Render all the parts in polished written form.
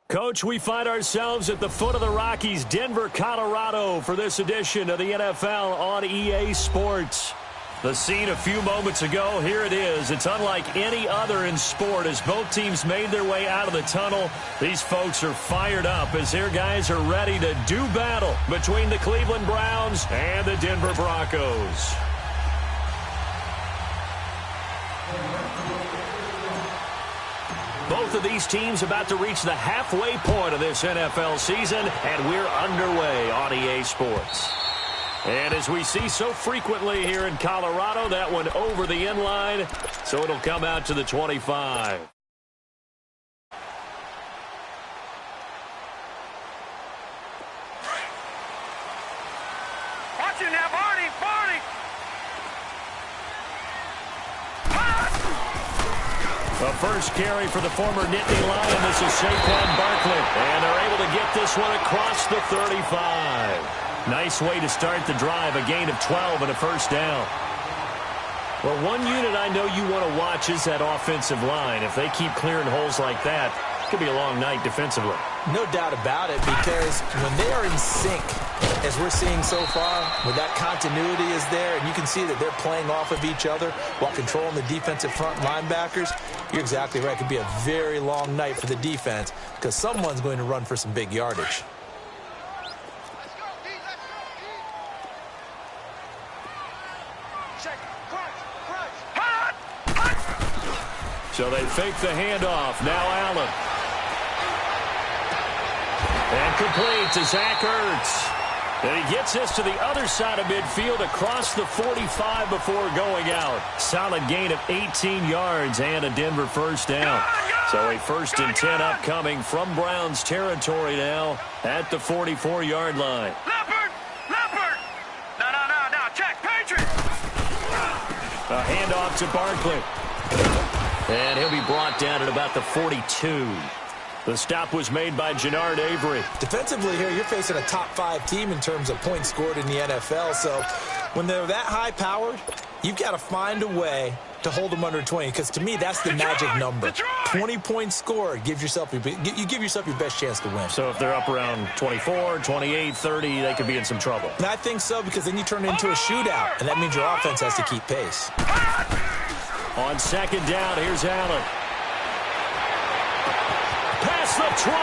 Coach, we find ourselves at the foot of the Rockies, Denver, Colorado, for this edition of the NFL on EA Sports. The scene a few moments ago, here it is. It's unlike any other in sport as both teams made their way out of the tunnel. These folks are fired up as their guys are ready to do battle between the Cleveland Browns and the Denver Broncos. Both of these teams about to reach the halfway point of this NFL season, and we're underway on EA Sports. And as we see so frequently here in Colorado, that one over the end line, so it'll come out to the 25. Watch it now, Barney! The first carry for the former Nittany Lion. This is Saquon Barkley. And they're able to get this one across the 35. Nice way to start the drive. A gain of 12 and a first down. Well, one unit I know you want to watch is that offensive line. If they keep clearing holes like that, it could be a long night defensively. No doubt about it, because when they are in sync, as we're seeing so far, when that continuity is there, and you can see that they're playing off of each other while controlling the defensive front linebackers, you're exactly right. It could be a very long night for the defense because someone's going to run for some big yardage. So they fake the handoff. Now Allen. And complete to Zach Ertz. And he gets this to the other side of midfield across the 45 before going out. Solid gain of 18 yards and a Denver first down. So a first and 10 upcoming from Browns territory now at the 44-yard line. Leopard! No, check, Patriot! A handoff to Barkley. And he'll be brought down at about the 42. The stop was made by Jannard Avery. Defensively here, you're facing a top-5 team in terms of points scored in the NFL. So when they're that high-powered, you've got to find a way to hold them under 20. Because to me, that's the magic number. 20 points scored gives yourself you give yourself your best chance to win. So if they're up around 24, 28, 30, they could be in some trouble. And I think so, because then you turn it into a shootout, and that means your offense has to keep pace. On second down, here's Allen. Past the 20.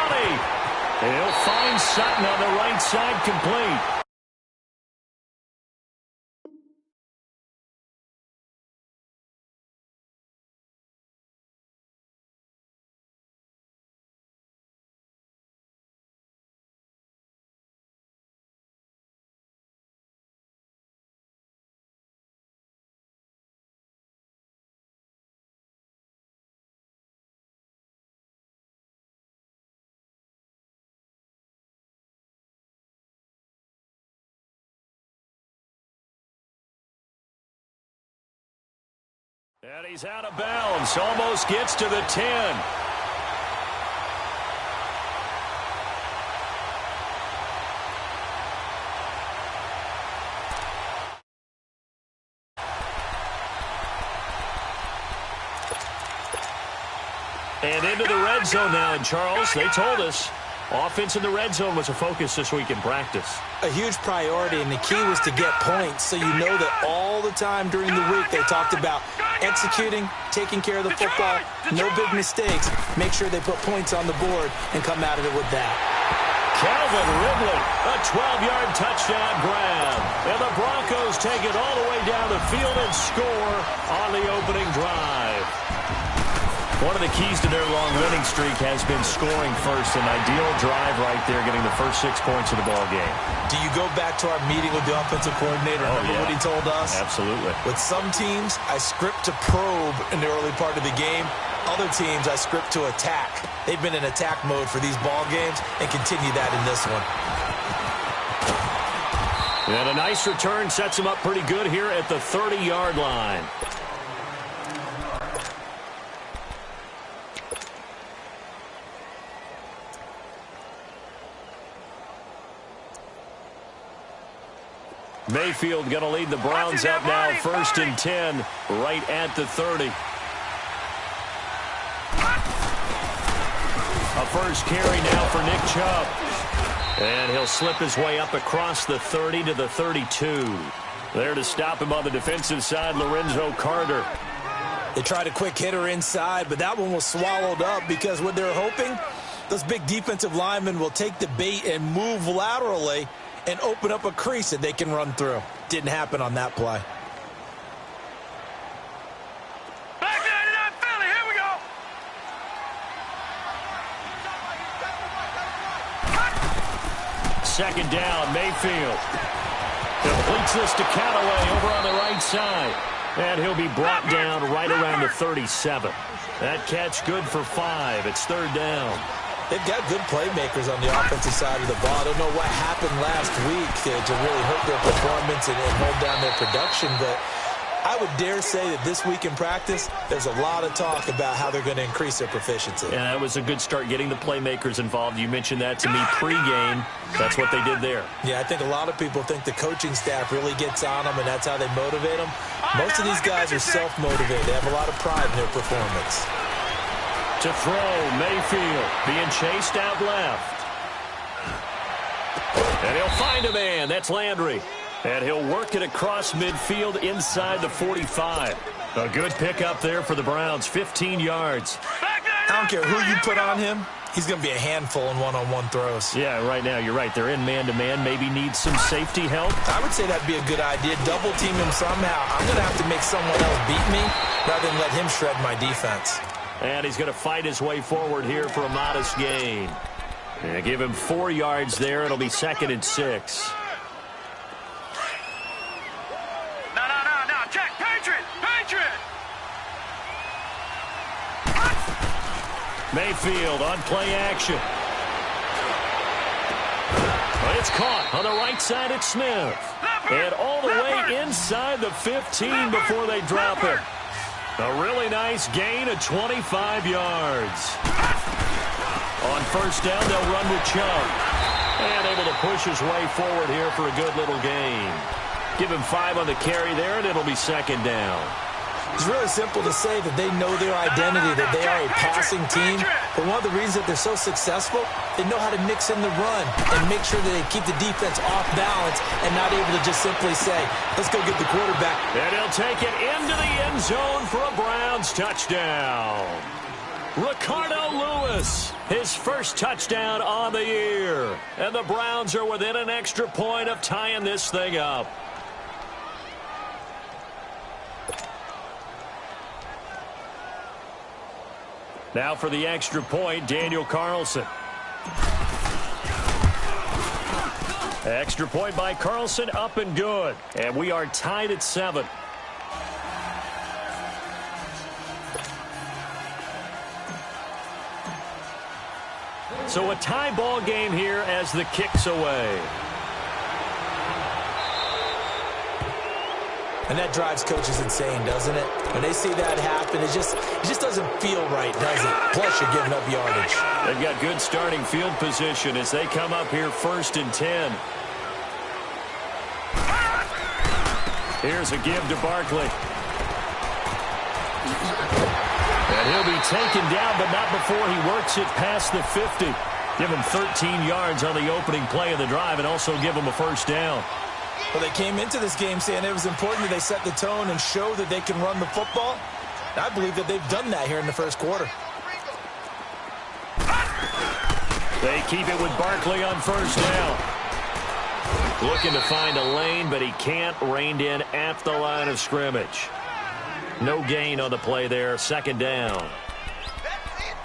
And he'll find Sutton on the right side, complete. And he's out of bounds. Almost gets to the 10. And into the red zone now. And Charles, they told us offense in the red zone was a focus this week in practice. A huge priority, and the key was to get points. So you know that all the time during the week they talked about executing, taking care of the football, no big mistakes. Make sure they put points on the board and come out of it with that. Calvin Ridley, a 12-yard touchdown grab. And the Broncos take it all the way down the field and score on the opening drive. One of the keys to their long winning streak has been scoring first. An ideal drive right there, getting the first 6 points of the ball game. Do you go back to our meeting with the offensive coordinator? Remember what he told us? Absolutely. With some teams, I script to probe in the early part of the game. Other teams, I script to attack. They've been in attack mode for these ball games and continue that in this one. And a nice return sets them up pretty good here at the 30-yard line. Mayfield going to lead the Browns up now, first and 10, right at the 30. A first carry now for Nick Chubb. And he'll slip his way up across the 30 to the 32. There to stop him on the defensive side, Lorenzo Carter. They tried a quick hitter inside, but that one was swallowed up because what they're hoping, those big defensive linemen will take the bait and move laterally and open up a crease that they can run through. Didn't happen on that play. Back 99 Philly, here we go. Second down, Mayfield. Completes this to Callaway over on the right side. And he'll be brought down right around the 37. That catch good for 5. It's third down. They've got good playmakers on the offensive side of the ball. I don't know what happened last week to really hurt their performance and hold down their production, but I would dare say that this week in practice, there's a lot of talk about how they're going to increase their proficiency. Yeah, that was a good start getting the playmakers involved. You mentioned that to me pregame. That's what they did there. Yeah, I think a lot of people think the coaching staff really gets on them, and that's how they motivate them. Most of these guys are self-motivated. They have a lot of pride in their performance. To throw, Mayfield being chased out left. And he'll find a man. That's Landry. And he'll work it across midfield inside the 45. A good pickup there for the Browns, 15 yards. I don't care who you put on him. He's going to be a handful in one-on-one throws. Yeah, right now, you're right. They're in man-to-man. Maybe need some safety help. I would say that'd be a good idea. Double team him somehow. I'm going to have to make someone else beat me rather than let him shred my defense. And he's going to fight his way forward here for a modest gain. And give him 4 yards there. It'll be 2nd and 6. No. Check. Patriot. Mayfield on play action. It's caught on the right side at Smith. And all the way inside the 15 before they drop it. A really nice gain of 25 yards. On first down, they'll run with Chubb. And able to push his way forward here for a good little gain. Give him 5 on the carry there, and it'll be 2nd down. It's really simple to say that they know their identity, that they are a passing team. But one of the reasons that they're so successful, they know how to mix in the run and make sure that they keep the defense off balance and not able to just simply say, let's go get the quarterback. And he'll take it into the end zone for a Browns touchdown. Ricardo Lewis, his first touchdown on the year. And the Browns are within an extra point of tying this thing up. Now for the extra point, Daniel Carlson. Extra point by Carlson, up and good. And we are tied at 7. So a tie ball game here as the kick's away. And that drives coaches insane, doesn't it? When they see that happen, it just doesn't feel right, does it? Plus, you're giving up yardage. They've got good starting field position as they come up here 1st and 10. Here's a give to Barkley. And he'll be taken down, but not before he works it past the 50. Give him 13 yards on the opening play of the drive and also give him a first down. Well, they came into this game saying it was important that they set the tone and show that they can run the football. I believe that they've done that here in the first quarter. They keep it with Barkley on first down. Looking to find a lane, but he can't. Reined in at the line of scrimmage. No gain on the play there. 2nd down.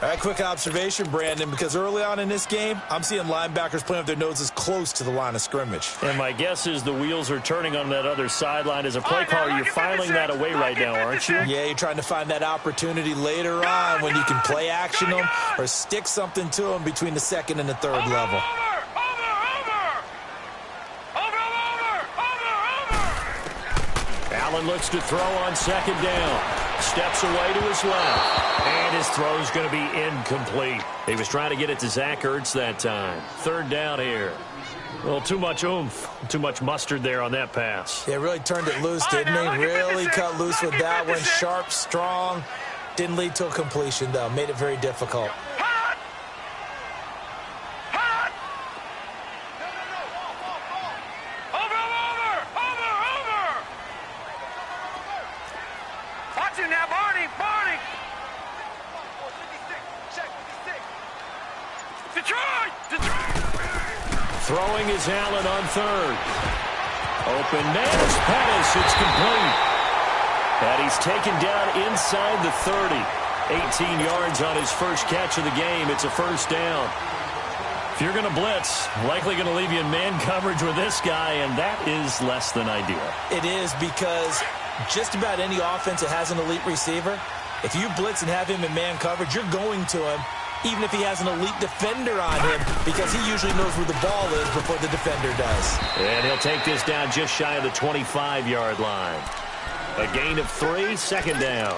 All right, quick observation, Brandon, because early on in this game, I'm seeing linebackers playing with their noses close to the line of scrimmage. And my guess is the wheels are turning on that other sideline. As a play caller, you're filing that away right now, aren't you? Yeah, you're trying to find that opportunity later on when you can play action them or stick something to them between the 2nd and the 3rd level. Allen looks to throw on 2nd down. Steps away to his left. And his throw's going to be incomplete. He was trying to get it to Zach Ertz that time. 3rd down here. A little too much oomph, too much mustard there on that pass. Yeah, really turned it loose, didn't he? Really cut loose with that one. Sharp, strong. Didn't lead to a completion, though. Made it very difficult. Detroit! Detroit! Throwing is Allen on third. Open man is Pettis. It's complete. And he's taken down inside the 30. 18 yards on his first catch of the game. It's a first down. If you're going to blitz, likely going to leave you in man coverage with this guy, and that is less than ideal. It is, because just about any offense that has an elite receiver, if you blitz and have him in man coverage, you're going to him, even if he has an elite defender on him, because he usually knows where the ball is before the defender does. And he'll take this down just shy of the 25-yard line. A gain of 3, second down.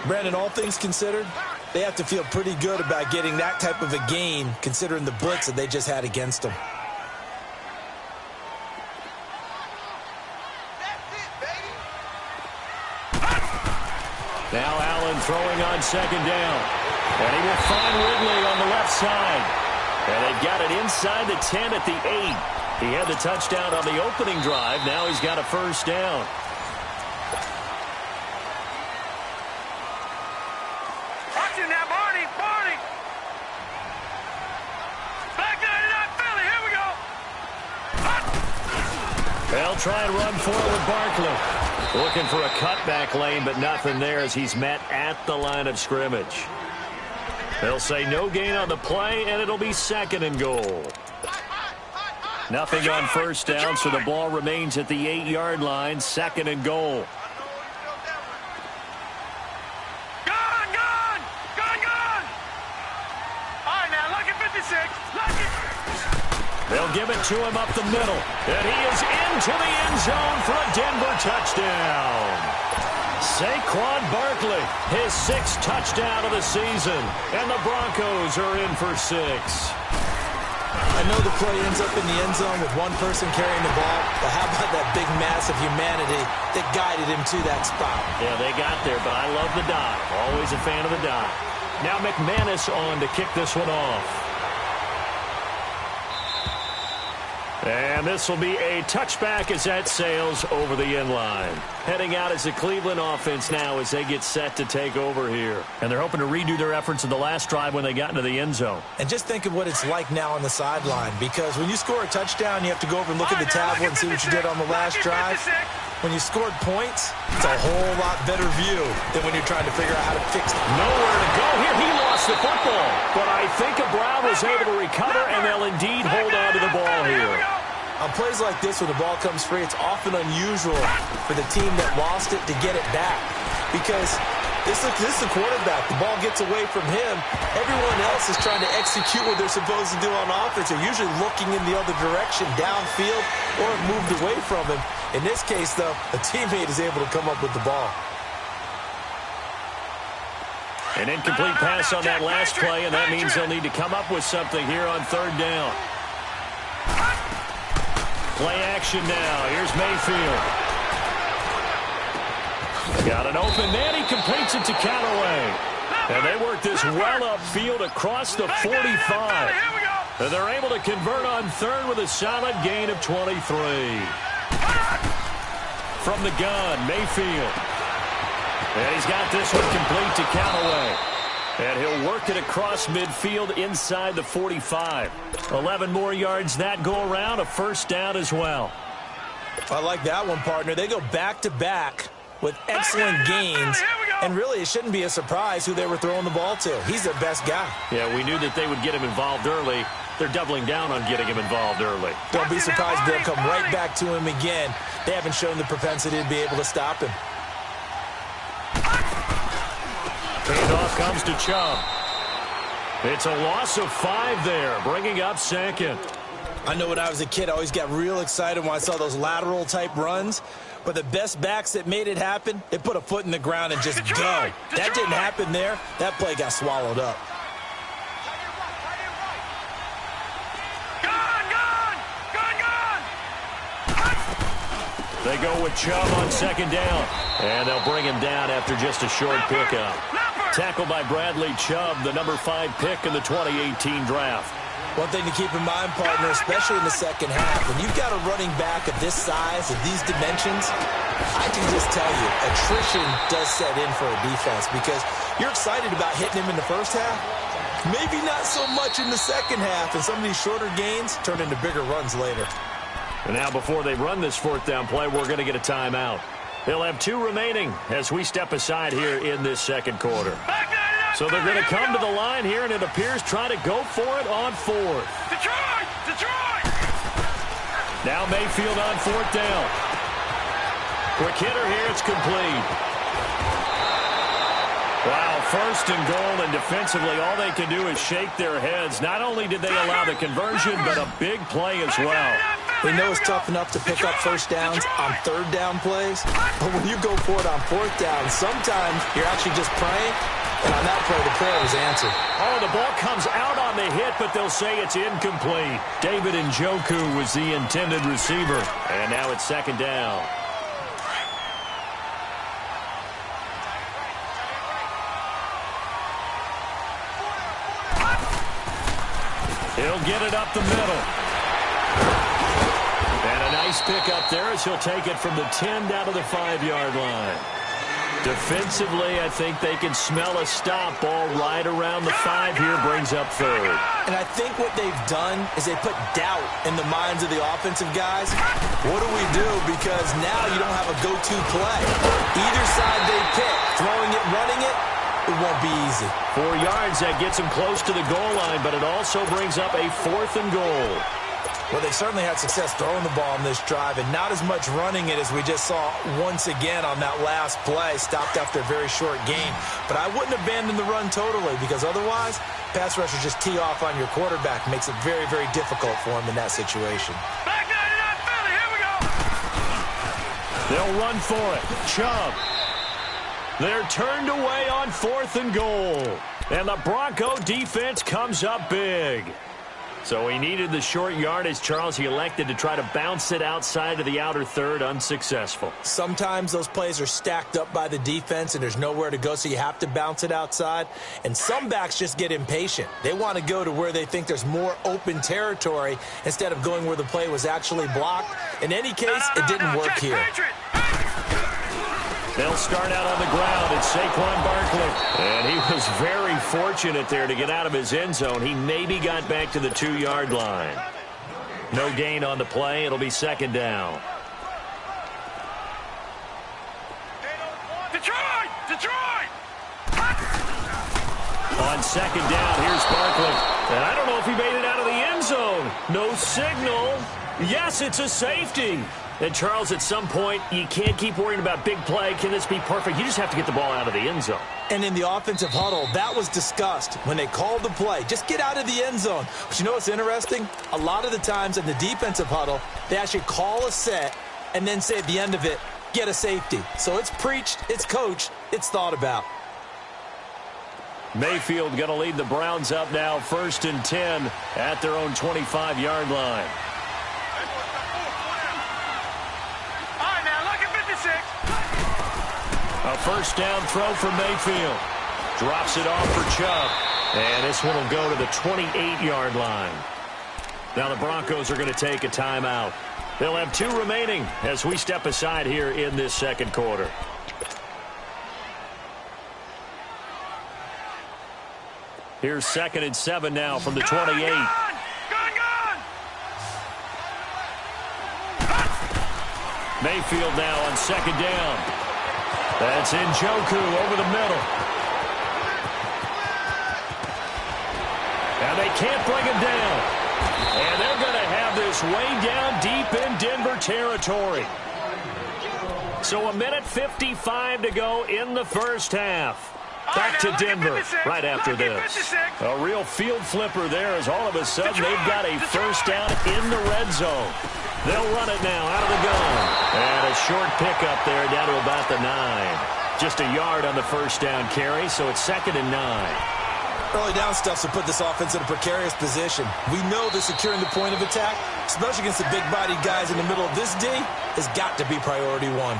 Brandon, all things considered, they have to feel pretty good about getting that type of a gain, considering the blitz that they just had against them. Now Allen throwing on second down. And he will find Ridley on the left side. And they've got it inside the 10 at the 8. He had the touchdown on the opening drive. Now he's got a first down. Watch him now, Barney! Barney! Back 99 Philly, here we go! They'll try and run forward Barkley. Looking for a cutback lane, but nothing there as he's met at the line of scrimmage. They'll say no gain on the play, and it'll be second and goal. Nothing on first down, so the ball remains at the 8-yard line, second and goal. Gone! Gone! Gone! Gone! All right, now, look at 56. Look at... They'll give it to him up the middle, and he is into the end zone for a Denver touchdown. Saquon Barkley, his 6th touchdown of the season, and the Broncos are in for 6. I know the play ends up in the end zone with one person carrying the ball, but how about that big mass of humanity that guided him to that spot? Yeah, they got there, but I love the dive. Always a fan of the dive. Now McManus on to kick this one off. And this will be a touchback as that sails over the end line. Heading out as the Cleveland offense now as they get set to take over here. And they're hoping to redo their efforts in the last drive when they got into the end zone. And just think of what it's like now on the sideline, because when you score a touchdown, you have to go over and look at the tablet and see what you did on the last drive. When you scored points, it's a whole lot better view than when you're trying to figure out how to fix it. Nowhere to go here. He lost the football. But I think Brown was able to recover, and they'll indeed hold on to the ball here. On plays like this, when the ball comes free, it's often unusual for the team that lost it to get it back. Because this is the quarterback. The ball gets away from him. Everyone else is trying to execute what they're supposed to do on offense. They're usually looking in the other direction, downfield, or have moved away from him. In this case, though, a teammate is able to come up with the ball. An incomplete pass on that last play, and that means they'll need to come up with something here on third down. Play action now. Here's Mayfield. Got an open man. He completes it to Callaway. And they work this well upfield across the 45. And they're able to convert on third with a solid gain of 23. From the gun, Mayfield. And he's got this one complete to Callaway. And he'll work it across midfield inside the 45. 11 more yards that go around, a first down as well. I like that one, partner. They go back-to-back with excellent gains. And really, it shouldn't be a surprise who they were throwing the ball to. He's their best guy. Yeah, we knew that they would get him involved early. They're doubling down on getting him involved early. Don't be surprised they'll come right back to him again. They haven't shown the propensity to be able to stop him. Handoff comes to Chubb. It's a loss of 5 there, bringing up second. I know when I was a kid, I always got real excited when I saw those lateral-type runs. But the best backs that made it happen, they put a foot in the ground and just go. That didn't happen there. That play got swallowed up. They go with Chubb on second down. And they'll bring him down after just a short pickup. Tackled by Bradley Chubb, the number 5 pick in the 2018 draft. One thing to keep in mind, partner, especially in the second half, when you've got a running back of this size, of these dimensions, I can just tell you, attrition does set in for a defense because you're excited about hitting him in the first half, Maybe not so much in the second half, and some of these shorter gains turn into bigger runs later. And now before they run this fourth down play, we're going to get a timeout. They'll have 2 remaining as we step aside here in this second quarter. So they're going to come to the line here, and it appears trying to go for it on fourth. Detroit! Detroit! Now Mayfield on fourth down. Quick hitter here, it's complete. Wow, first and goal, and defensively all they can do is shake their heads. Not only did they allow the conversion, but a big play as well. We know it's tough enough to pick up first downs on third down plays, but when you go for it on fourth down, sometimes you're actually just praying, and on that play, the prayer was answered. Oh, the ball comes out on the hit, but they'll say it's incomplete. David Njoku was the intended receiver, and now it's second down. He'll get it up the middle. And a nice pick up there as he'll take it from the 10 down to the 5-yard line. Defensively, I think they can smell a stop. Ball right around the 5 here, brings up third. And I think what they've done is they put doubt in the minds of the offensive guys. What do we do? Because now you don't have a go-to play. Either side they pick, throwing it, running it, it won't be easy. 4 yards, that gets them close to the goal line, but it also brings up a 4th and goal. Well, they certainly had success throwing the ball on this drive, and not as much running it as we just saw once again on that last play, stopped after a very short gain. But I wouldn't abandon the run totally, because otherwise, pass rushers just tee off on your quarterback. Makes it very, very difficult for him in that situation. Back 99 Philly, here we go. They'll run for it. Chubb. They're turned away on 4th and goal. And the Bronco defense comes up big. So he needed the short yardage, Charles. He elected to try to bounce it outside of the outer third, unsuccessful. Sometimes those plays are stacked up by the defense and there's nowhere to go, so you have to bounce it outside. And some backs just get impatient. They want to go to where they think there's more open territory instead of going where the play was actually blocked. In any case, it didn't work here. They'll start out on the ground. It's Saquon Barkley. And he was very fortunate there to get out of his end zone. He maybe got back to the 2-yard line. No gain on the play. It'll be second down. Detroit! Detroit! On second down, here's Barkley. And I don't know if he made it out of the end zone. No signal. Yes, it's a safety. And, Charles, at some point, you can't keep worrying about big play. Can this be perfect? You just have to get the ball out of the end zone. And in the offensive huddle, that was discussed when they called the play. Just get out of the end zone. But you know what's interesting? A lot of the times in the defensive huddle, they actually call a set and then say at the end of it, get a safety. So it's preached, it's coached, it's thought about. Mayfield going to lead the Browns up now, 1st and 10 at their own 25-yard line. A first down throw from Mayfield. Drops it off for Chubb. And this one will go to the 28-yard line. Now the Broncos are going to take a timeout. They'll have 2 remaining as we step aside here in this second quarter. Here's 2nd and 7 now from the 28. Gone! Mayfield now on second down. That's Njoku over the middle. And they can't bring him down. And they're going to have this way down deep in Denver territory. So 1:55 to go in the first half. Back to Denver right after this. A real field flipper there as all of a sudden they've got a first down in the red zone. They'll run it now out of the gun. And a short pickup there down to about the 9. Just a yard on the first down carry, so it's 2nd and 9. Early down stuff to put this offense in a precarious position. We know that securing the point of attack, especially against the big-bodied guys in the middle of this D, has got to be priority 1.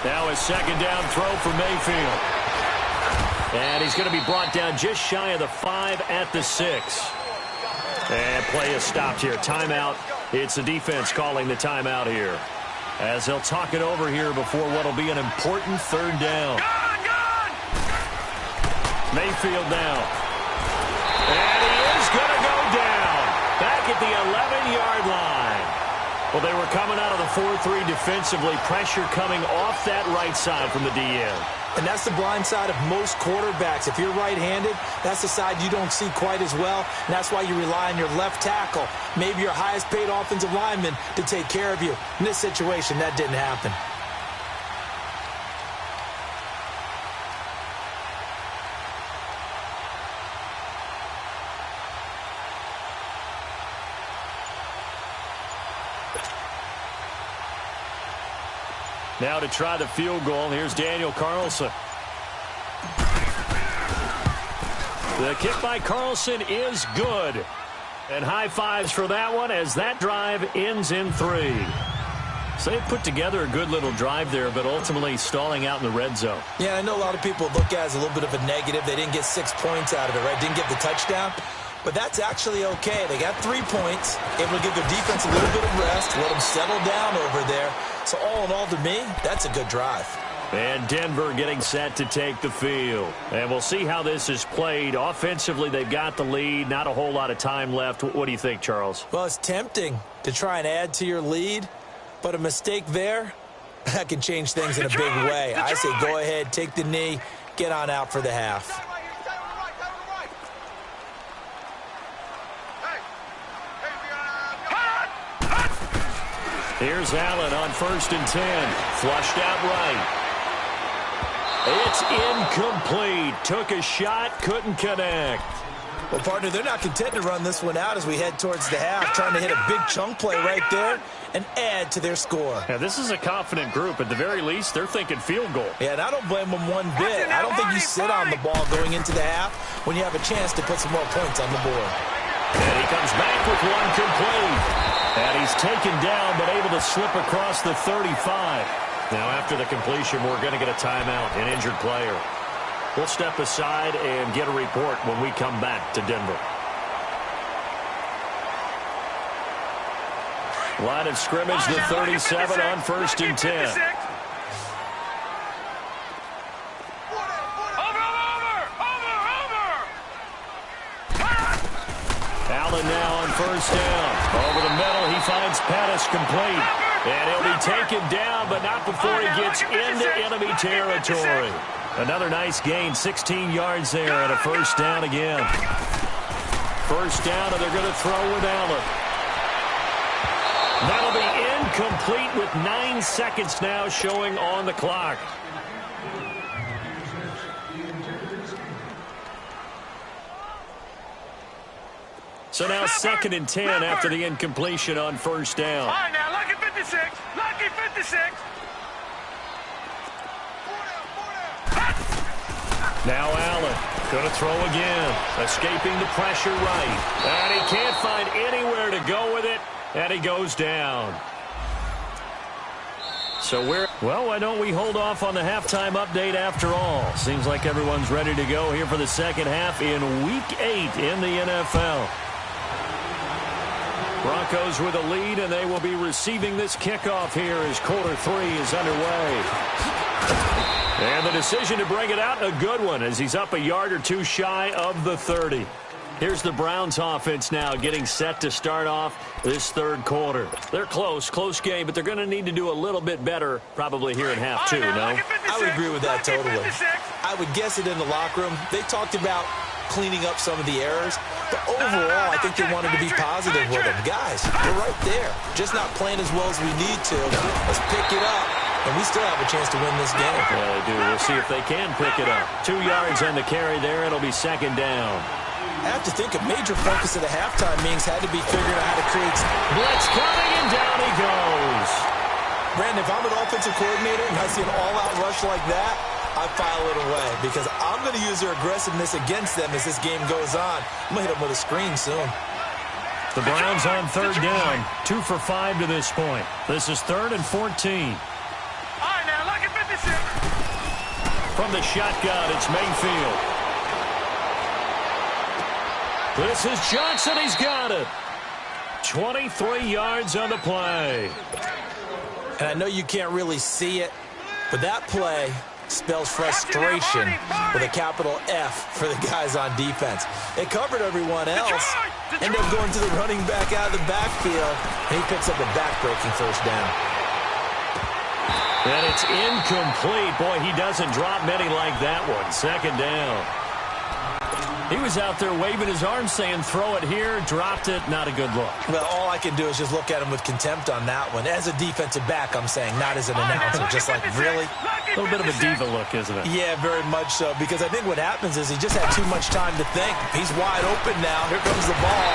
Now a second down throw for Mayfield. And he's going to be brought down just shy of the 5 at the 6. And play is stopped here. Timeout. It's the defense calling the timeout here, as they'll talk it over here before what will be an important third down. Mayfield now. And he is going to go down back at the 11-yard line. Well, they were coming out of the 4-3 defensively. Pressure coming off that right side from the DN. And that's the blind side of most quarterbacks. If you're right-handed, that's the side you don't see quite as well. And that's why you rely on your left tackle, maybe your highest-paid offensive lineman, to take care of you. In this situation, that didn't happen. Now to try the field goal, here's Daniel Carlson. The kick by Carlson is good. And high fives for that one as that drive ends in 3. So they put together a good little drive there, but ultimately stalling out in the red zone. Yeah, I know a lot of people look at it as a little bit of a negative. They didn't get 6 points out of it, right? Didn't get the touchdown. But that's actually okay. They got 3 points, able to give their defense a little bit of rest, let them settle down over there. So all in all, to me, that's a good drive. And Denver getting set to take the field. And we'll see how this is played. Offensively, they've got the lead. Not a whole lot of time left. What do you think, Charles? Well, it's tempting to try and add to your lead, but a mistake there, that can change things in a big way. I say go ahead, take the knee, get on out for the half. Here's Allen on 1st and 10. Flushed out right. It's incomplete. Took a shot, couldn't connect. Well, partner, they're not content to run this one out as we head towards the half, trying to hit a big chunk play right there and add to their score. Yeah, this is a confident group. At the very least, they're thinking field goal. Yeah, and I don't blame them one bit. I don't think you sit on the ball going into the half when you have a chance to put some more points on the board. And he comes back with one complete. And he's taken down, but able to slip across the 35. Now, after the completion, we're going to get a timeout, an injured player. We'll step aside and get a report when we come back to Denver. Line of scrimmage, the 37 on 1st and 10. Allen now on 1st down. Over the middle, he finds Pettis complete. And he'll be taken down, but not before he gets into enemy territory. Another nice gain, 16 yards there, and a 1st down again. 1st down, and they're going to throw with Allen. That'll be incomplete with 9 seconds now showing on the clock. So now 2nd and 10 after the incompletion on 1st down. All right, now, lucky 56. Lucky 56. Now Allen going to throw again. Escaping the pressure right. And he can't find anywhere to go with it. And he goes down. So why don't we hold off on the halftime update after all? Seems like everyone's ready to go here for the second half in Week 8 in the NFL. Broncos with a lead, and they will be receiving this kickoff here as quarter 3 is underway. And the decision to bring it out, a good one, as he's up a yard or two shy of the 30. Here's the Browns offense now getting set to start off this third quarter. They're close game, but they're going to need to do a little bit better probably here in half 2, no? I would agree with that totally. I would guess it in the locker room. They talked about cleaning up some of the errors, but overall, I think they wanted to be positive with them. Guys, we're right there. Just not playing as well as we need to. Let's pick it up, and we still have a chance to win this game. Yeah, they do. We'll see if they can pick it up. 2 yards on the carry there. It'll be 2nd down. I have to think a major focus of the halftime meetings had to be figuring out how to create. Blitz coming, and down he goes. Brandon, if I'm an offensive coordinator and I see an all-out rush like that, I file it away because I'm going to use their aggressiveness against them as this game goes on. I'm going to hit them with a screen soon. The Browns on 3rd down, 2 for 5 to this point. This is 3rd and 14. All right, now, lucky 56. 56. From the shotgun, it's Mayfield. This is Johnson. He's got it. 23 yards on the play. And I know you can't really see it, but that play spells frustration with a capital F for the guys on defense. They covered everyone else, end up going to the running back out of the backfield, and he picks up a back-breaking first down. And it's incomplete. Boy, he doesn't drop many like that one. Second down. He was out there waving his arms saying, throw it here, dropped it, not a good look. Well, all I can do is just look at him with contempt on that one. As a defensive back, I'm saying, not as an announcer. Just like, really? A little bit of a diva look, isn't it? Yeah, very much so, because I think what happens is he just had too much time to think. He's wide open now. Here comes the ball,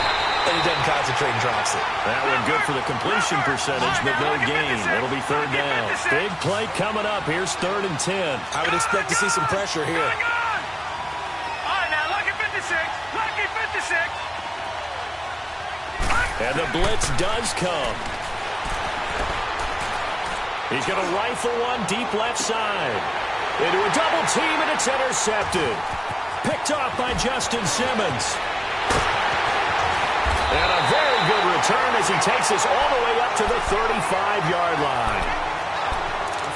and he doesn't concentrate and drops it. That one good for the completion percentage, but no gain. It'll be third down. Big play coming up. Here's 3rd and 10. I would expect to see some pressure here. Lucky 56. And the blitz does come. He's going to rifle one deep left side. Into a double team, and it's intercepted. Picked off by Justin Simmons. And a very good return as he takes us all the way up to the 35-yard line.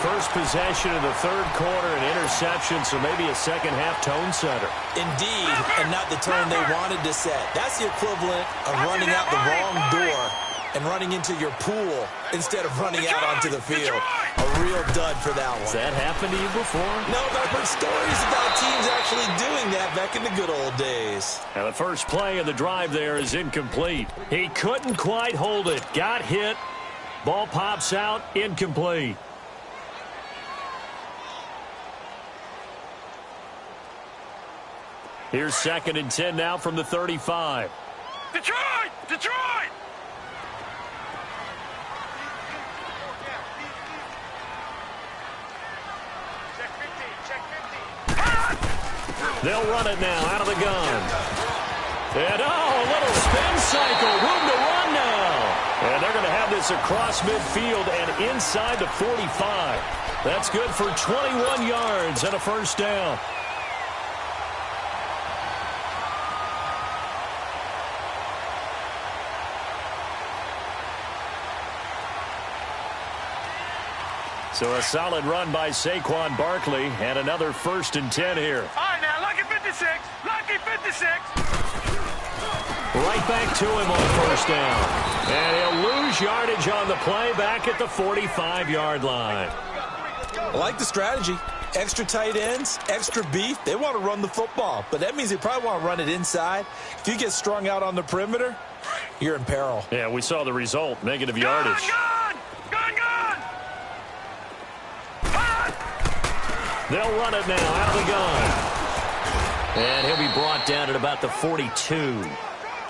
First possession of the third quarter, an interception, so maybe a second-half tone setter. Indeed, and not the tone they wanted to set. That's the equivalent of running out the wrong door and running into your pool instead of running out onto the field. A real dud for that one. Has that happened to you before? No, but I've heard stories about teams actually doing that back in the good old days. And the first play of the drive there is incomplete. He couldn't quite hold it. Got hit. Ball pops out. Incomplete. Here's 2nd and 10 now from the 35. Detroit! Detroit! Check 50. They'll run it now out of the gun. And, a little spin cycle. Room to run now. And they're going to have this across midfield and inside the 45. That's good for 21 yards and a first down. So a solid run by Saquon Barkley and another 1st and 10 here. All right, now, lucky 56. Lucky 56. Right back to him on first down. And he'll lose yardage on the play back at the 45-yard line. I like the strategy. Extra tight ends, extra beef. They want to run the football, but that means they probably want to run it inside. If you get strung out on the perimeter, you're in peril. Yeah, we saw the result. Negative yardage. They'll run it now out of the gun. And he'll be brought down at about the 42.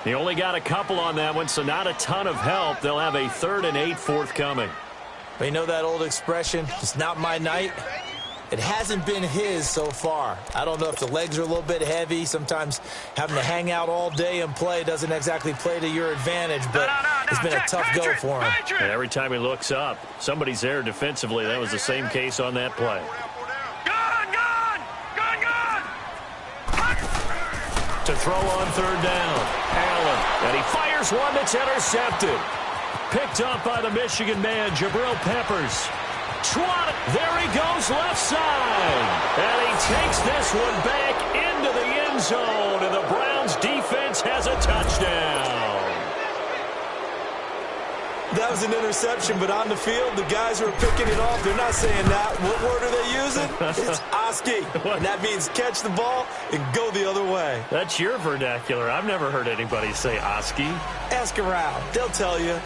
He only got a couple on that one, so not a ton of help. They'll have a 3rd and 8 forthcoming. But you know that old expression, it's not my night? It hasn't been his so far. I don't know if the legs are a little bit heavy. Sometimes having to hang out all day and play doesn't exactly play to your advantage, but it's been a tough go for him. And every time he looks up, somebody's there defensively. That was the same case on that play. To throw on 3rd down. Allen. And he fires one that's intercepted. Picked up by the Michigan man, Jabril Peppers. Trot. There he goes left side. And he takes this one back into the end zone. And the Browns defense has a touchdown. That was an interception, but on the field, the guys who are picking it off, they're not saying that. What word are they using? It's Oski. And that means catch the ball and go the other way. That's your vernacular. I've never heard anybody say Oski. Ask around. They'll tell you.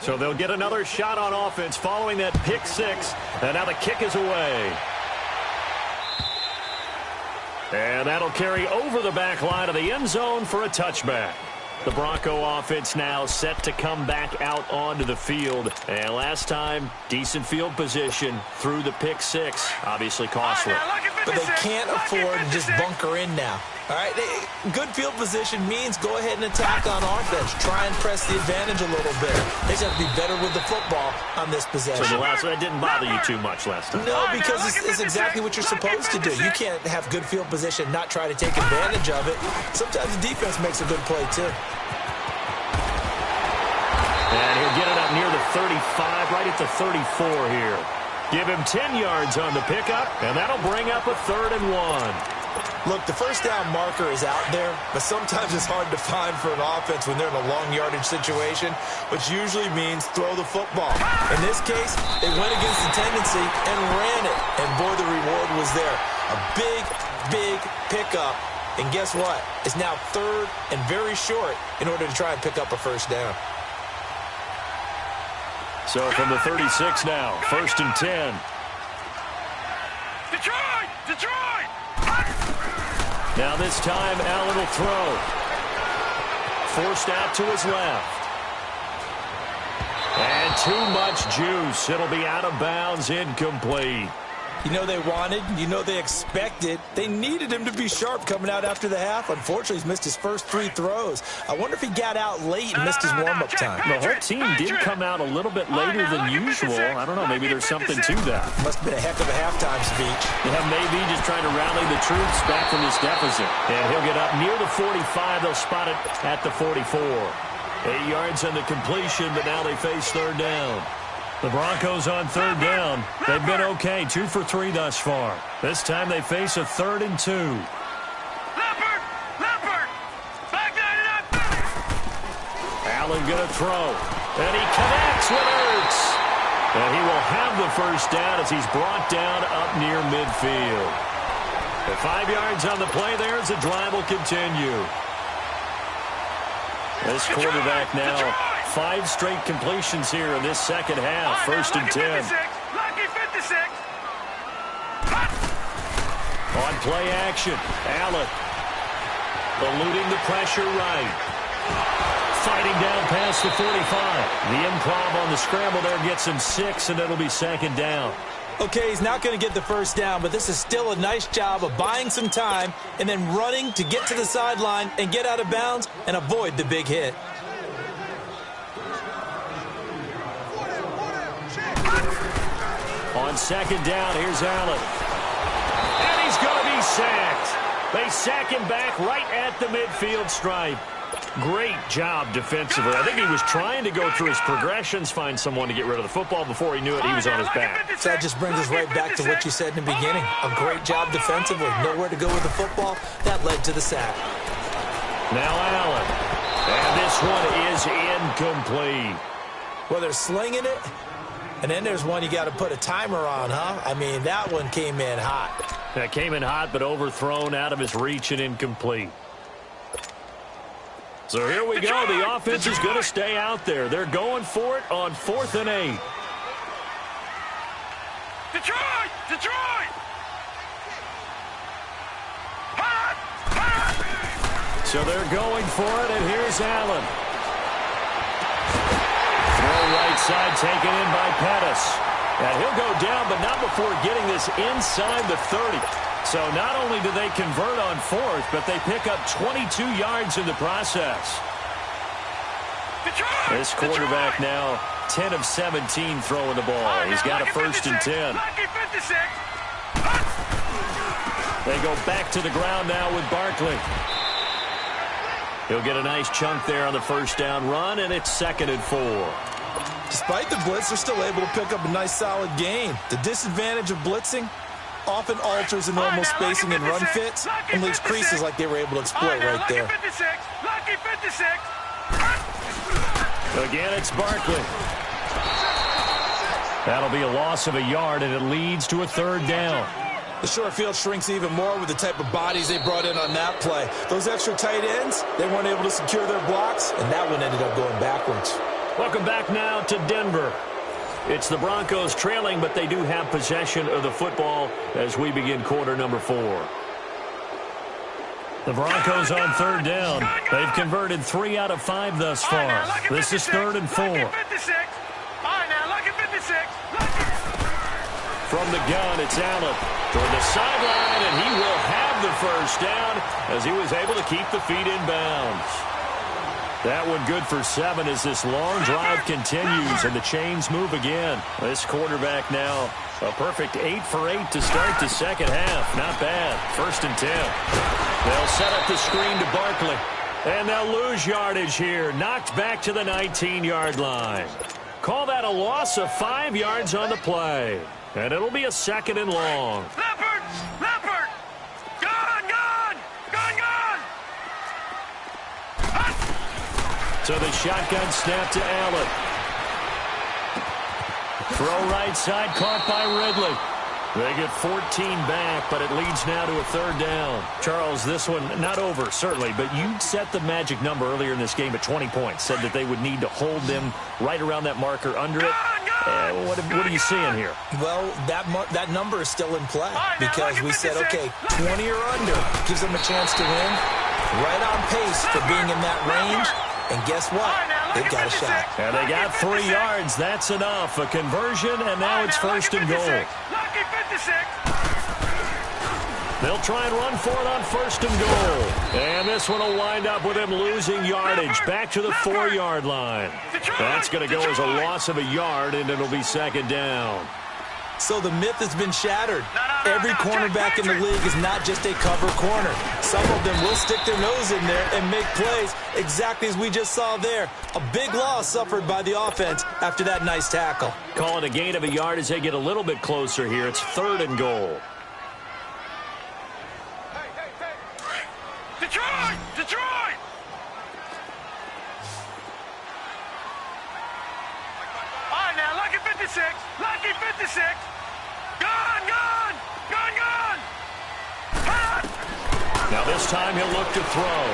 So they'll get another shot on offense following that pick six. And now the kick is away. And that'll carry over the back line of the end zone for a touchback. The Bronco offense now set to come back out onto the field. And last time, decent field position through the pick six. Obviously costly. But they can't afford to just bunker in now. All right, good field position means go ahead and attack on offense. Try and press the advantage a little bit. They got to be better with the football on this possession. So that didn't bother you too much last time? No, because it's exactly what you're supposed to do. You can't have good field position, not try to take advantage of it. Sometimes the defense makes a good play, too. And he'll get it up near the 35, right at the 34 here. Give him 10 yards on the pickup, and that'll bring up a 3rd and 1. Look, the first down marker is out there, but sometimes it's hard to find for an offense when they're in a long yardage situation, which usually means throw the football. In this case, they went against the tendency and ran it, and boy, the reward was there. A big, big pickup, and guess what? It's now 3rd and very short in order to try and pick up a first down. So from the 36 now, 1st and 10. Detroit! Detroit! Now this time, Allen will throw. Forced out to his left. And too much juice. It'll be out of bounds, incomplete. You know they wanted, you know they expected. They needed him to be sharp coming out after the half. Unfortunately, he's missed his first 3 throws. I wonder if he got out late and missed his warm-up time. The whole team did come out a little bit later than usual. I don't know, maybe there's something to that. Must have been a heck of a halftime speech. Yeah, maybe just trying to rally the troops back from this deficit. And he'll get up near the 45. They'll spot it at the 44. 8 yards on the completion, but now they face 3rd down. The Broncos on 3rd down. They've been okay, 2 for 3 thus far. This time they face a 3rd and 2. Leopard! Leopard! Back that up! Allen gonna throw. And he connects with Ertz. And he will have the first down as he's brought down up near midfield. The 5 yards on the play there as the drive will continue. This quarterback now, 5 straight completions here in this second half. 1st and 10. Lucky 56. On play action, Allen eluding the pressure right. Fighting down past the 45. The improv on the scramble there gets him 6, and it'll be 2nd down. Okay, he's not going to get the first down, but this is still a nice job of buying some time and then running to get to the sideline and get out of bounds and avoid the big hit. On 2nd down, here's Allen. And he's going to be sacked. They sack him back right at the midfield stripe. Great job defensively. I think he was trying to go through his progressions, find someone to get rid of the football. Before he knew it, he was on his back. So that just brings us right back to what you said in the beginning. A great job defensively. Nowhere to go with the football. That led to the sack. Now Allen. And this one is incomplete. Well, they're slinging it. And then there's one you got to put a timer on, huh? I mean, that one came in hot. That came in hot, but overthrown out of his reach and incomplete. So here we go. The offense is going to stay out there. They're going for it on 4th and 8. Detroit! Detroit! So they're going for it, and here's Allen. Throw right side taken in by Pettis. And he'll go down, but not before getting this inside the 30. So not only do they convert on 4th, but they pick up 22 yards in the process. Detroit! This quarterback now 10 of 17 throwing the ball. He's got a 1st and 10. Lucky 56. They go back to the ground now with Barkley. He'll get a nice chunk there on the 1st down run, and it's 2nd and 4. Despite the blitz, they're still able to pick up a nice solid gain. The disadvantage of blitzing often alters the normal spacing and run fits and leaves creases like they were able to exploit right there. Lucky 56. Again, it's Barkley. That'll be a loss of a yard, and it leads to a 3rd down. The short field shrinks even more with the type of bodies they brought in on that play. Those extra tight ends, they weren't able to secure their blocks, and that one ended up going backwards. Welcome back now to Denver. It's the Broncos trailing, but they do have possession of the football as we begin quarter number 4. The Broncos on third down. They've converted 3 out of 5 thus far. This is 3rd and 4. From the gun, it's Allen toward the sideline, and he will have the first down as he was able to keep the feet in bounds. That one good for 7 as this long drive continues and the chains move again. This quarterback now a perfect 8 for 8 to start the second half. Not bad. 1st and 10. They'll set up the screen to Barkley. And they'll lose yardage here. Knocked back to the 19-yard line. Call that a loss of 5 yards on the play. And it'll be a 2nd and long. Leopard! Leopard! Gone! Gone! Gone! Gone! So the shotgun snap to Allen. Throw right side, caught by Ridley. They get 14 back, but it leads now to a 3rd down. Charles, this one not over, certainly, but you set the magic number earlier in this game at 20 points. Said that they would need to hold them right around that marker under it. What are you seeing here? Well, that number is still in play because we said, okay, 20 or under gives them a chance to win. Right on pace for being in that range. And guess what? They've got a shot. And they got 3 yards. That's enough. A conversion, and now it's 1st and goal. They'll try and run for it on 1st and goal. And this one will wind up with him losing yardage back to the 4-yard line. That's going to go as a loss of a yard, and it'll be 2nd down. So the myth has been shattered. Every cornerback in the league is not just a cover corner. Some of them will stick their nose in there and make plays exactly as we just saw there. A big loss suffered by the offense after that nice tackle. Call it a gain of a yard as they get a little bit closer here. It's 3rd and goal. Detroit! Detroit! All right, now, lucky 56. Lucky 56. Gone, gone, gone, gone. Now this time he'll look to throw.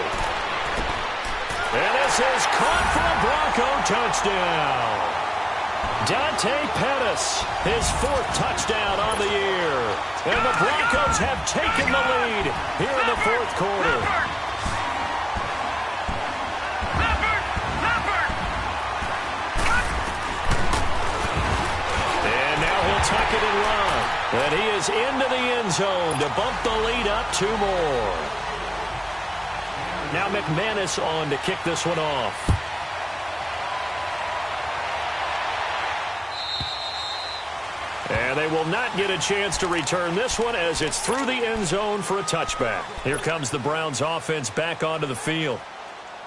And this is caught for a Bronco touchdown. Dante Pettis, his 4th touchdown on the year. And the Broncos have taken the lead here in the 4th quarter. And now he'll tuck it and run. And he is into the end zone to bump the lead up 2 more. Now McManus on to kick this one off. And they will not get a chance to return this one as it's through the end zone for a touchback. Here comes the Browns offense back onto the field.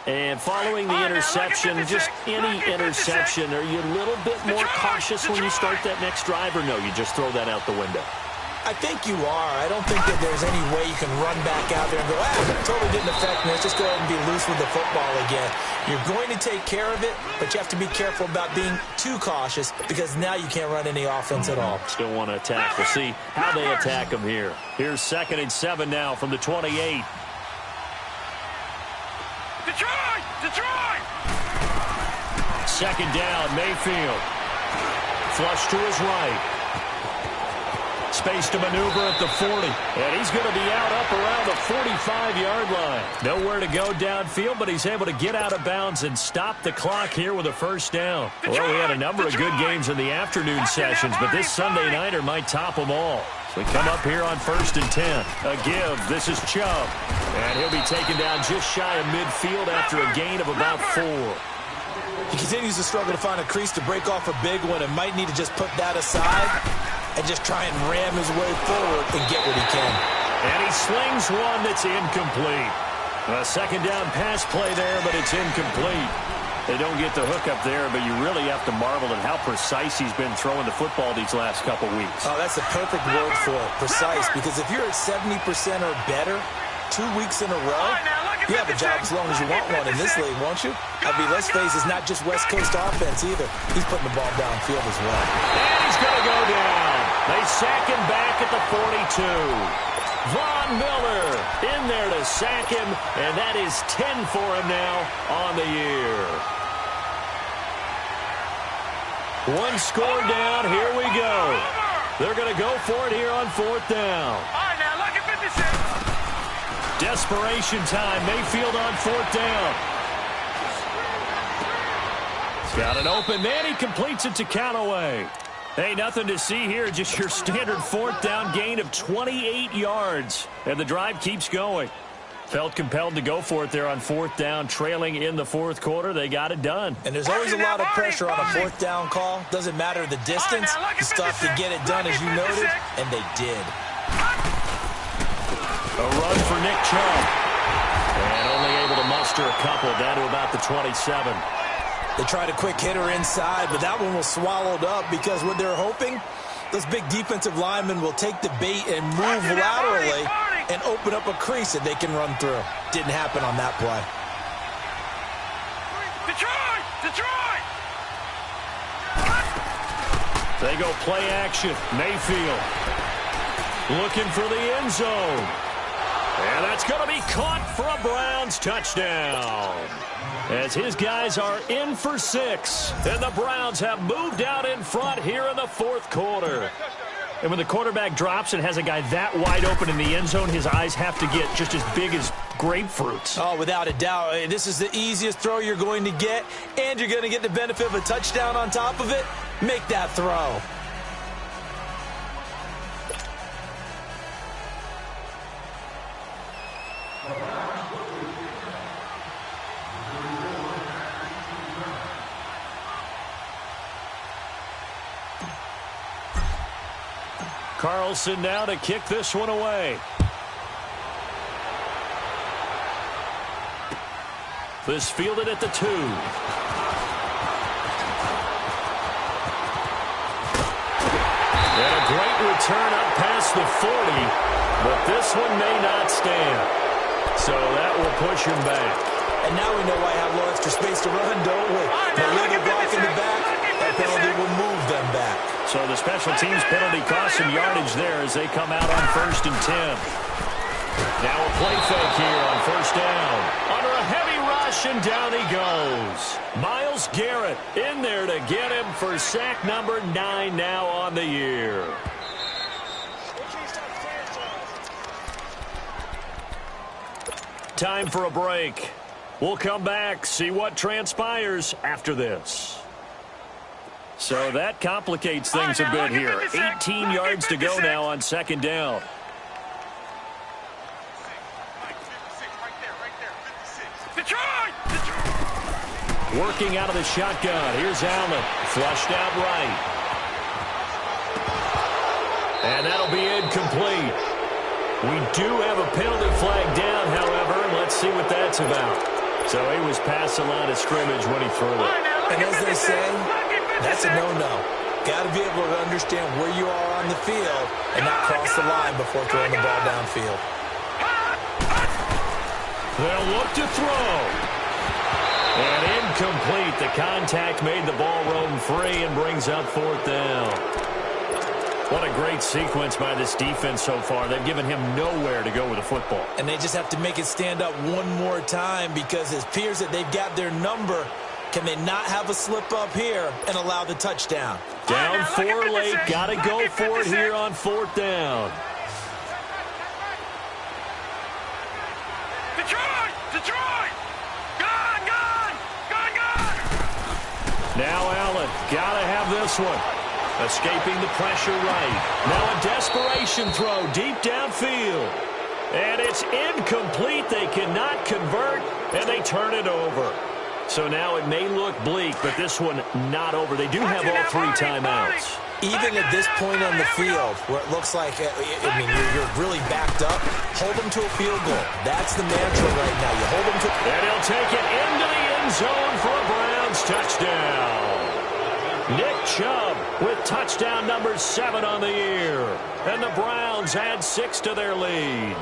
And following the interception, just any interception, are you a little bit more cautious when you start that next drive, or no, you just throw that out the window? I think you are. I don't think that there's any way you can run back out there and go, it totally didn't affect me. Let's just go ahead and be loose with the football again. You're going to take care of it, but you have to be careful about being too cautious because now you can't run any offense at all. Still want to attack. We'll see how they attack them here. Here's 2nd and 7 now from the 28. Detroit! Detroit! 2nd down, Mayfield. Flush to his right. Space to maneuver at the 40. And he's going to be out up around the 45-yard line. Nowhere to go downfield, but he's able to get out of bounds and stop the clock here with a 1st down. Well, we had a number of good games in the afternoon sessions, but this Sunday nighter might top them all. So we come up here on 1st and 10. A give. This is Chubb. And he'll be taken down just shy of midfield after a gain of about 4. He continues to struggle to find a crease to break off a big one and might need to just put that aside and just try and ram his way forward and get what he can. And he slings one that's incomplete. A 2nd down pass play there, but it's incomplete. They don't get the hook up there, but you really have to marvel at how precise he's been throwing the football these last couple weeks. Oh, that's the perfect word for it, precise, because if you're at 70% or better 2 weeks in a row, you have a job as long as you want one in this league, won't you? I mean, let's face it, it's not just West Coast offense either. He's putting the ball downfield as well. And he's going to go down. They sack him back at the 42. Von Miller in there to sack him, and that is 10 for him now on the year. 1 score down. Here we go. They're going to go for it here on 4th down. All right, now, look at 56. desperation time. Mayfield on 4th down. He's got an open man. He completes it to Callaway. Hey, nothing to see here. Just your standard 4th down gain of 28 yards. And the drive keeps going. Felt compelled to go for it there on 4th down, trailing in the 4th quarter. They got it done. And there's always a lot of pressure on a 4th down call. Doesn't matter the distance. You still have to get it done, as you noted, and they did. A run for Nick Chubb. And only able to muster a couple down to about the 27. They tried a quick hitter inside, but that one was swallowed up because what they're hoping, those big defensive linemen will take the bait and move laterally and open up a crease that they can run through. Didn't happen on that play. Detroit! Detroit! They go play action. Mayfield looking for the end zone. And that's going to be caught for a Browns touchdown. As his guys are in for 6. And the Browns have moved out in front here in the 4th quarter. And when the quarterback drops and has a guy that wide open in the end zone, his eyes have to get just as big as grapefruits. Oh, without a doubt. This is the easiest throw you're going to get, and you're going to get the benefit of a touchdown on top of it. Make that throw. Carlson now to kick this one away. This fielded at the 2. And a great return up past the 40, but this one may not stand. So that will push him back. And now we know why I have a little extra space to run, don't we? The legal block in the back, that penalty will move them back. So the special teams penalty costs some yardage there as they come out on 1st and 10. Now a play fake here on 1st down. Under a heavy rush, and down he goes. Myles Garrett in there to get him for sack number 9 now on the year. Time for a break. We'll come back, see what transpires after this. So that complicates things a bit here. 18 yards to go now on 2nd down. Working out of the shotgun. Here's Allen. Flushed out right. And that'll be incomplete. We do have a penalty flag down, however, and let's see what that's about. So he was past the line of scrimmage when he threw it. And as they say, that's a no-no. Got to be able to understand where you are on the field and not cross the line before throwing the ball downfield. They'll look to throw. And incomplete. The contact made the ball roam free and brings up 4th down. What a great sequence by this defense so far. They've given him nowhere to go with the football. And they just have to make it stand up one more time because it appears that they've got their number. Can they not have a slip up here and allow the touchdown? Down 4 late. Got to go for it here on 4th down. Detroit! Detroit! Gone! Gone! Gone! Gone! Now Allen. Got to have this one. Escaping the pressure right. Now a desperation throw deep downfield. And it's incomplete. They cannot convert, and they turn it over. So now it may look bleak, but this one not over. They do have all 3 timeouts. Even at this point on the field, where it looks like, you're really backed up, hold them to a field goal. That's the mantra right now. You hold them to... And he'll take it into the end zone for a Browns touchdown. Nick Chubb with touchdown number 7 on the year. And the Browns add 6 to their lead.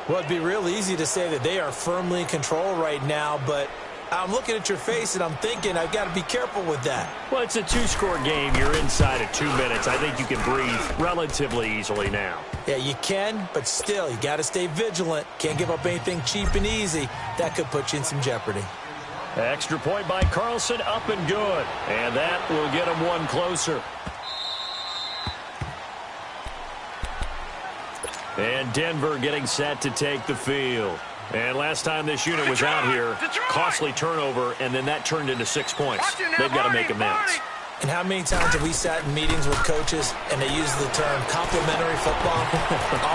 Well, it'd be real easy to say that they are firmly in control right now, but I'm looking at your face and I'm thinking I've got to be careful with that. Well, it's a 2-score game. You're inside of 2 minutes. I think you can breathe relatively easily now. Yeah, you can, but still, you got to stay vigilant. Can't give up anything cheap and easy. That could put you in some jeopardy. Extra point by Carlson, up and good. And that will get him 1 closer. And Denver getting set to take the field. And last time this unit was out here, costly turnover, and then that turned into 6 points. They've got to make amends. And how many times have we sat in meetings with coaches and they use the term complementary football?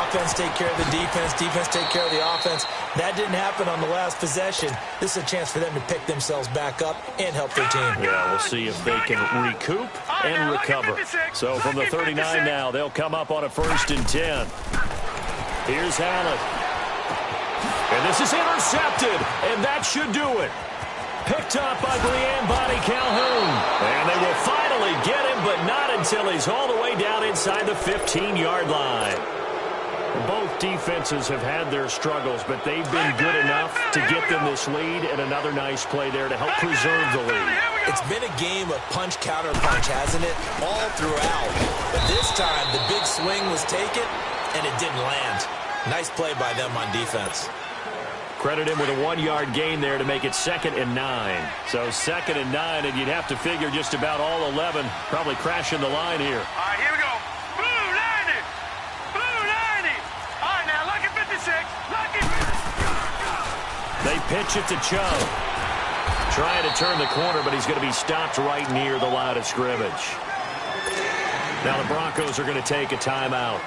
Offense take care of the defense, defense take care of the offense. That didn't happen on the last possession. This is a chance for them to pick themselves back up and help their team. Yeah, we'll see if they can recoup and recover. So from the 39 now, they'll come up on a 1st and 10. Here's Allen. And this is intercepted, and that should do it. Picked up by Brian Bonnie Calhoun. And they will finally get him, but not until he's all the way down inside the 15-yard line. Both defenses have had their struggles, but they've been good enough to get them this lead, and another nice play there to help preserve the lead. It's been a game of punch, counter punch, hasn't it? All throughout. But this time, the big swing was taken, and it didn't land. Nice play by them on defense. Credit him with a 1-yard gain there to make it 2nd and 9. So 2nd and 9, and you'd have to figure just about all 11 probably crashing the line here. All right, here we go. Blue 90. Blue 90. All right, now, lucky 56. Lucky. They pitch it to Chubb. Trying to turn the corner, but he's going to be stopped right near the line of scrimmage. Now the Broncos are going to take a timeout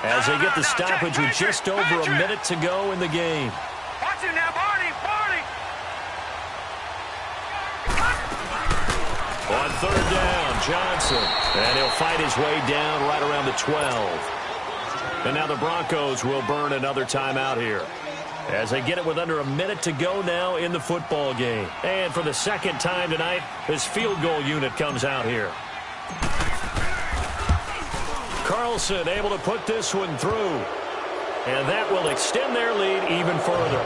as they get the stoppage with just over a minute to go in the game. Watch him now, Barney. On 3rd down, Johnson. And he'll fight his way down right around the 12. And now the Broncos will burn another timeout here as they get it with under a minute to go now in the football game. And for the 2nd time tonight, this field goal unit comes out here. Carlson able to put this one through. And that will extend their lead even further.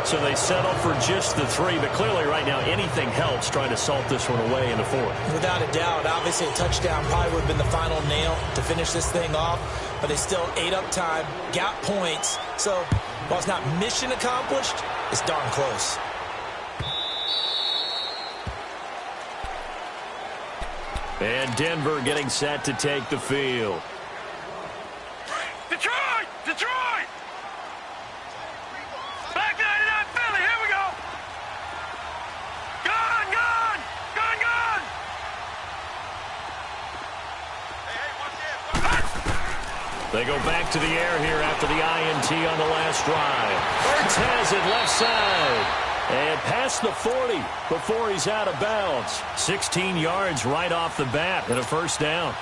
So they settle for just the 3, but clearly right now anything helps trying to salt this one away in the 4th. Without a doubt, obviously a touchdown probably would have been the final nail to finish this thing off, but they still ate up time, got points. So while it's not mission accomplished, it's darn close. And Denver getting set to take the field. Detroit! Detroit! Back 99 Philly, here we go! Gone! They go back to the air here after the INT on the last drive. Ertz has it left side. And past the 40 before he's out of bounds. 16 yards right off the bat and a 1st down.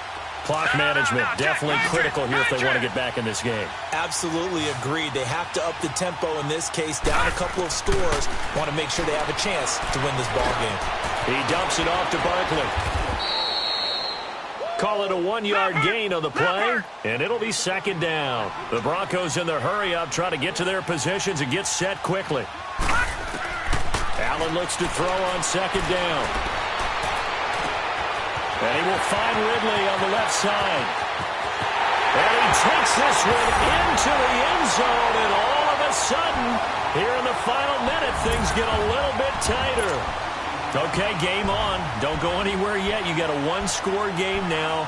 Clock management definitely critical here if they want to get back in this game. Absolutely agreed. They have to up the tempo in this case, down a couple of scores. Want to make sure they have a chance to win this ball game. He dumps it off to Barkley. Call it a 1-yard gain on the play, and it'll be 2nd down. The Broncos in their hurry-up try to get to their positions and get set quickly. Allen looks to throw on 2nd down. And he will find Ridley on the left side. And he takes this one into the end zone, and all of a sudden, here in the final minute, things get a little bit tighter. Okay, game on. Don't go anywhere yet. You got a 1-score game now.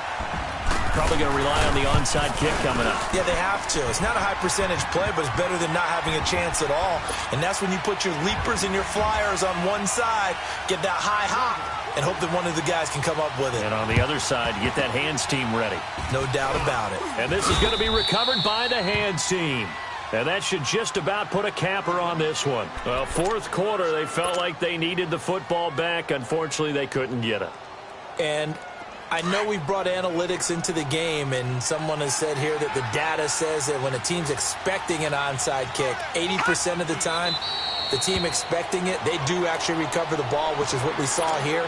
Probably going to rely on the onside kick coming up. Yeah, they have to. It's not a high percentage play, but it's better than not having a chance at all. And that's when you put your leapers and your flyers on one side, get that high hop, and hope that one of the guys can come up with it. And on the other side, get that hands team ready. No doubt about it. And this is going to be recovered by the hands team. And that should just about put a capper on this one. Well, 4th quarter, they felt like they needed the football back. Unfortunately, they couldn't get it. And I know we've brought analytics into the game, and someone has said here that the data says that when a team's expecting an onside kick, 80% of the time, the team expecting it, they do actually recover the ball, which is what we saw here.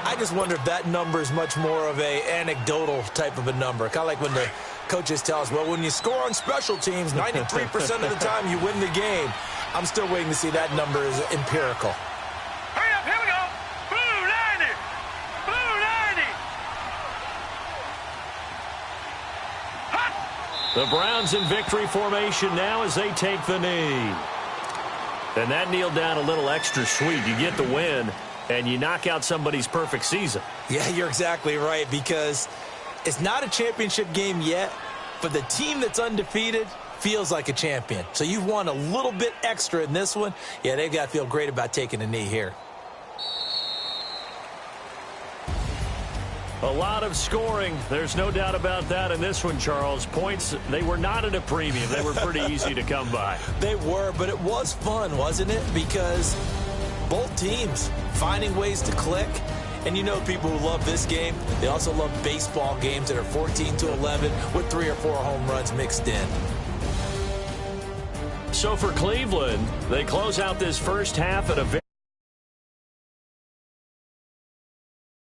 I just wonder if that number is much more of a anecdotal type of a number. Kind of like when the coaches tell us, well, when you score on special teams, 93% of the time you win the game. I'm still waiting to see that number is empirical. Hurry up, here we go. Blue 90. Blue 90. Hot. The Browns in victory formation now as they take the knee. And that kneel down a little extra sweet. You get the win, and you knock out somebody's perfect season. Yeah, you're exactly right, because it's not a championship game yet, but the team that's undefeated, feels like a champion. So you've won a little bit extra in this one. Yeah, they've got to feel great about taking a knee here. A lot of scoring. There's no doubt about that in this one, Charles. Points, they were not at a premium. They were pretty easy to come by. They were, but it was fun, wasn't it? Because both teams finding ways to click. And you know people who love this game, they also love baseball games that are 14-11 with 3 or 4 home runs mixed in. So for Cleveland, they close out this first half at a very